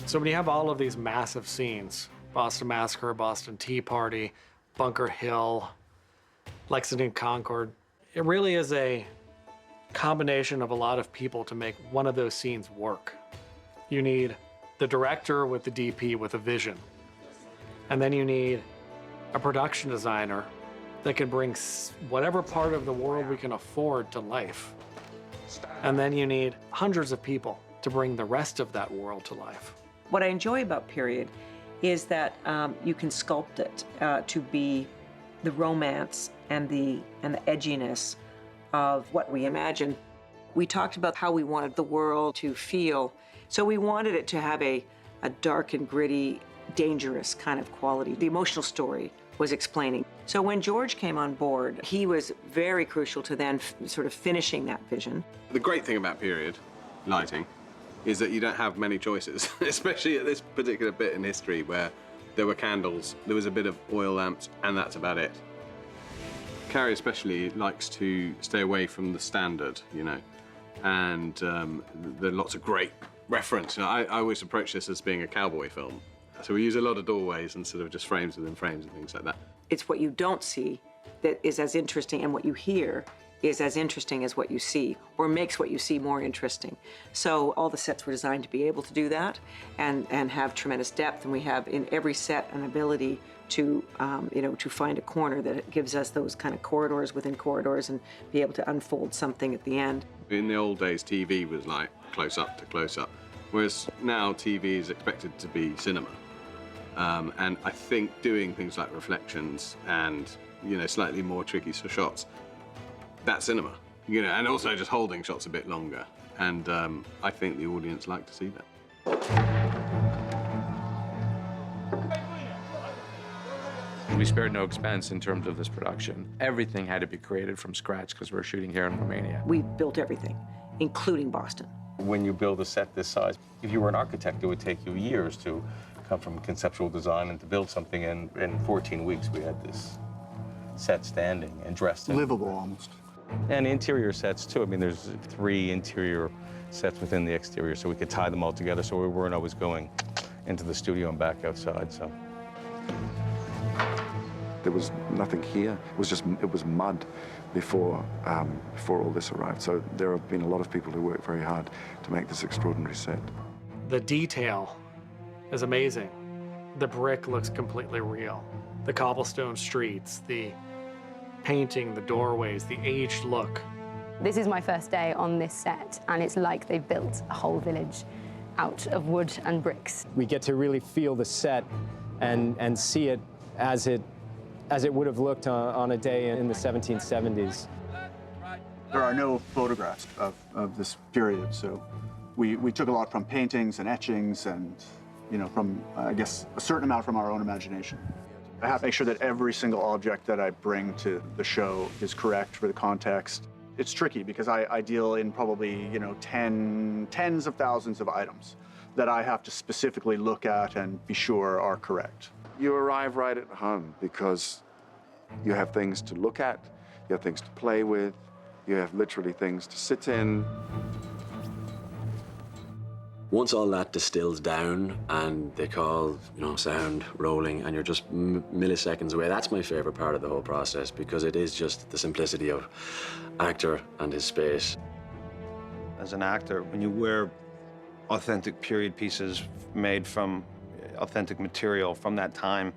So when you have all of these massive scenes, Boston Massacre, Boston Tea Party, Bunker Hill, Lexington Concord, it really is a combination of a lot of people to make one of those scenes work. You need the director with the DP with a vision. And then you need a production designer that can bring whatever part of the world we can afford to life. And then you need hundreds of people to bring the rest of that world to life. What I enjoy about period is that you can sculpt it to be the romance and the edginess of what we imagine. We talked about how we wanted the world to feel, so we wanted it to have a dark and gritty, dangerous kind of quality. The emotional story was explaining. So when George came on board, he was very crucial to then sort of finishing that vision. The great thing about period lighting is that you don't have many choices, especially at this particular bit in history where there were candles, there was a bit of oil lamps, and that's about it. Carrie especially likes to stay away from the standard, you know, and there are lots of great reference. You know, I always approach this as being a cowboy film. So we use a lot of doorways and sort of just frames within frames and things like that. It's what you don't see that is as interesting, and what you hear is as interesting as what you see, or makes what you see more interesting. So all the sets were designed to be able to do that and have tremendous depth, and we have in every set an ability to, you know, to find a corner that gives us those kind of corridors within corridors and be able to unfold something at the end. In the old days, TV was like close up to close up, whereas now TV is expected to be cinema. And I think doing things like reflections and, you know, slightly more tricky shots, that's cinema, you know, and also just holding shots a bit longer. And I think the audience like to see that. We spared no expense in terms of this production. Everything had to be created from scratch because we're shooting here in Romania. We built everything, including Boston. When you build a set this size, if you were an architect, it would take you years to come from conceptual design and to build something. In 14 weeks, we had this set standing and dressed in. Livable, almost. And interior sets, too. I mean, there's 3 interior sets within the exterior, so we could tie them all together, so we weren't always going into the studio and back outside, so. There was nothing here. It was mud before all this arrived. So there have been a lot of people who worked very hard to make this extraordinary set. The detail is amazing. The brick looks completely real. The cobblestone streets, the painting, the doorways, the aged look. This is my first day on this set, and it's like they've built a whole village out of wood and bricks. We get to really feel the set and see it as it would have looked on a day in the 1770s. There are no photographs of this period, so we took a lot from paintings and etchings and, you know, from, I guess, a certain amount from our own imagination. I have to make sure that every single object that I bring to the show is correct for the context. It's tricky because I deal in probably, you know, tens of thousands of items that I have to specifically look at and be sure are correct. You arrive right at home because you have things to look at, you have things to play with, you have literally things to sit in. Once all that distills down and they call, you know, sound rolling and you're just milliseconds away, that's my favorite part of the whole process because it is just the simplicity of actor and his space. As an actor, when you wear authentic period pieces made from authentic material from that time,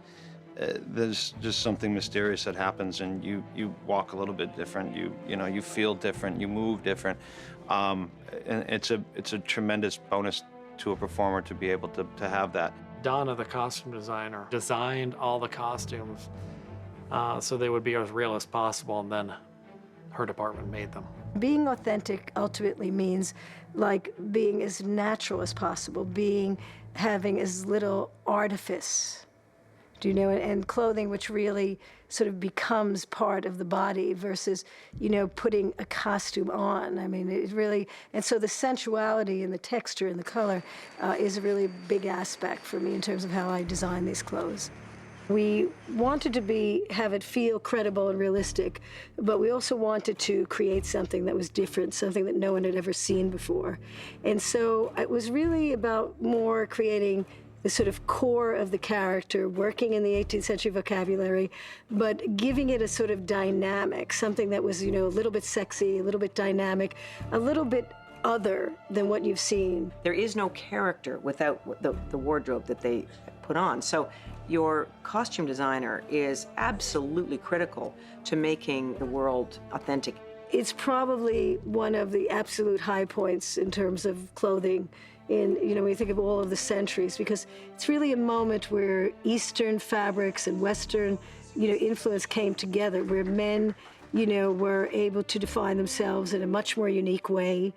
there's just something mysterious that happens, and you walk a little bit different. You know, you feel different. You move different, and it's a tremendous bonus to a performer to be able to have that. Donna, the costume designer, designed all the costumes so they would be as real as possible, and then her department made them. Being authentic ultimately means like being as natural as possible, having as little artifice, do you know, and clothing which really sort of becomes part of the body versus, you know, putting a costume on. I mean, it really, and so the sensuality and the texture and the color is a really big aspect for me in terms of how I design these clothes. We wanted to have it feel credible and realistic, but we also wanted to create something that was different, something that no one had ever seen before. And so it was really about more creating the sort of core of the character, working in the 18th century vocabulary, but giving it a sort of dynamic, something that was, a little bit sexy, a little bit dynamic, a little bit other than what you've seen. There is no character without the wardrobe that they put on. So your costume designer is absolutely critical to making the world authentic. It's probably one of the absolute high points in terms of clothing in, when you think of all of the centuries, because it's really a moment where Eastern fabrics and Western, influence came together, where men, were able to define themselves in a much more unique way.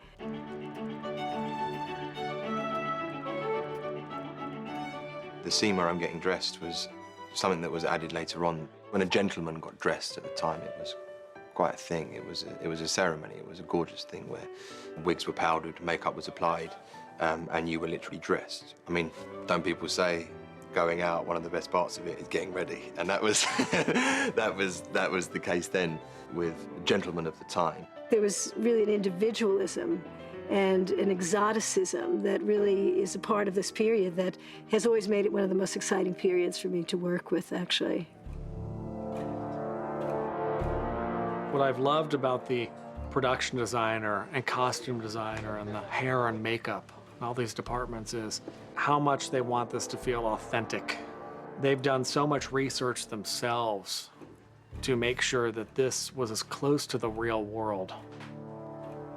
The scene where I'm getting dressed was something that was added later on. When a gentleman got dressed at the time, it was quite a thing. It was a ceremony. It was a gorgeous thing where wigs were powdered, makeup was applied, and you were literally dressed. I mean, don't people say going out, one of the best parts of it is getting ready? And that was that was the case then with gentlemen of the time. There was really an individualism and an exoticism that really is a part of this period that has always made it one of the most exciting periods for me to work with, actually. What I've loved about the production designer and costume designer and the hair and makeup and all these departments is how much they want this to feel authentic. They've done so much research themselves to make sure that this was as close to the real world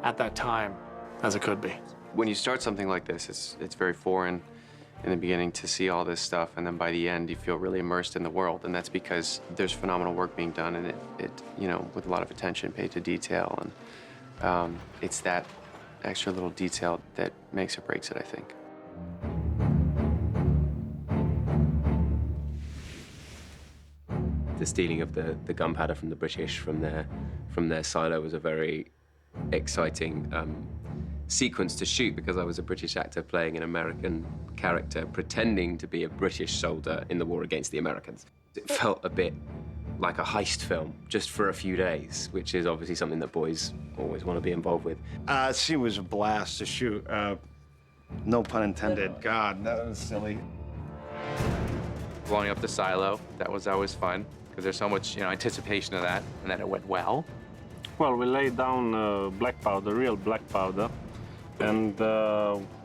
at that time as it could be. When you start something like this, it's very foreign in the beginning to see all this stuff, and then by the end you feel really immersed in the world, and that's because there's phenomenal work being done, and it with a lot of attention paid to detail, and it's that extra little detail that makes or breaks it, I think. The stealing of the gunpowder from the British from their silo was a very exciting sequence to shoot, because I was a British actor playing an American character pretending to be a British soldier in the war against the Americans. It felt a bit like a heist film just for a few days, which is obviously something that boys always want to be involved with. She was a blast to shoot. No pun intended. God, that was silly. Blowing up the silo, that was always fun, because there's so much anticipation of that, and that it went well. Well, we laid down black powder, real black powder, and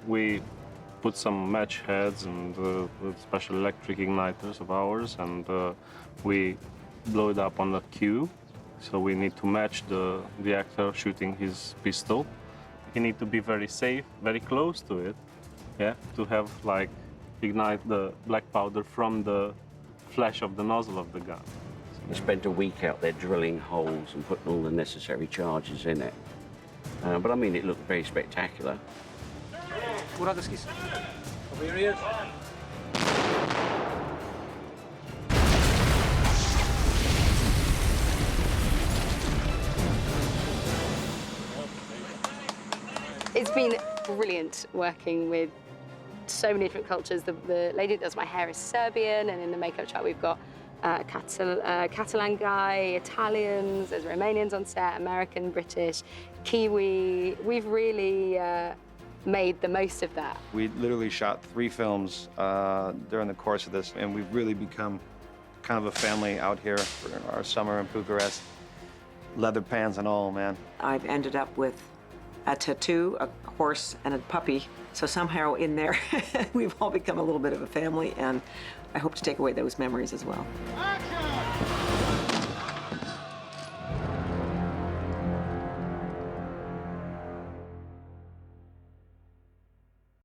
we put some match heads and special electric igniters of ours, and we blow it up on the cue. So we need to match the actor shooting his pistol. You need to be very safe, very close to it, yeah, to have ignite the black powder from the flash of the nozzle of the gun. We spent a week out there drilling holes and putting all the necessary charges in it. But I mean, it looked very spectacular. Over your ears. It's been brilliant working with so many different cultures. The lady that does my hair is Serbian, and in the makeup shop we've got Catalan guy, Italians, there's Romanians on set, American, British, Kiwi. We've really made the most of that. We literally shot 3 films during the course of this, and we've really become kind of a family out here for our summer in Bucharest. Leather pants and all, man. I've ended up with a tattoo, a horse, and a puppy. So somehow in there, we've all become a little bit of a family, and I hope to take away those memories as well. Action!